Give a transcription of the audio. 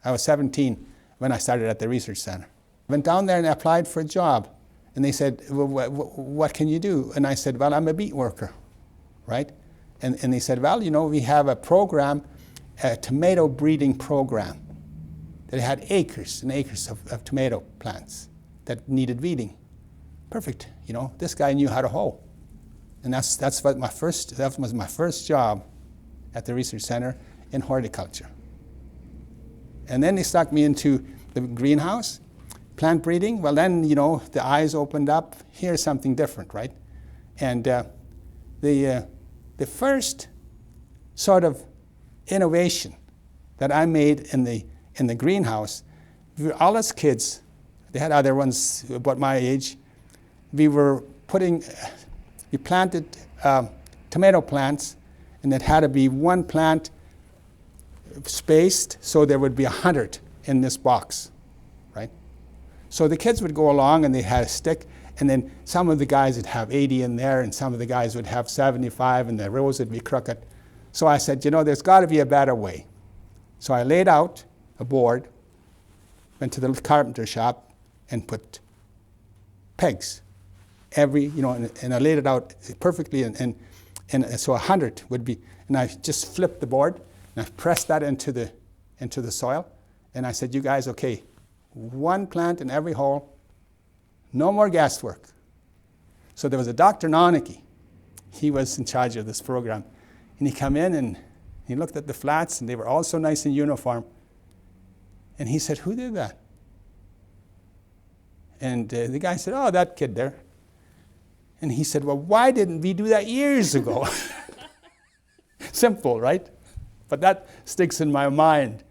I was 17 when I started at the research center. Went down there and applied for a job. And they said, well, what can you do? And I said, well, I'm a beet worker, right? And they said, well, you know, we have a program, a tomato breeding program, that had acres and acres of tomato plants that needed weeding. Perfect, you know, this guy knew how to hoe. And that was my first job at the research center in horticulture. And then they stuck me into the greenhouse, plant breeding. Well, then, you know, the eyes opened up. Here's something different, right? And the first sort of innovation that I made in the greenhouse, we were all as kids, they had other ones about my age, we planted tomato plants, and it had to be one plant spaced so there would be 100 in this box, right? So the kids would go along and they had a stick, and then some of the guys would have 80 in there, and some of the guys would have 75, and the rows would be crooked. So I said, you know, there's got to be a better way. So I laid out a board, went to the carpenter shop, and put pegs. And I laid it out perfectly, and so 100 would be, and I just flipped the board, and I pressed that into the soil, and I said, you guys, okay, one plant in every hole, no more guesswork. So there was a Dr. Noneke. He was in charge of this program. And he came in and he looked at the flats, and they were all so nice and uniform. And he said, who did that? And the guy said, oh, that kid there. And he said, well, why didn't we do that years ago? Simple, right? But that sticks in my mind.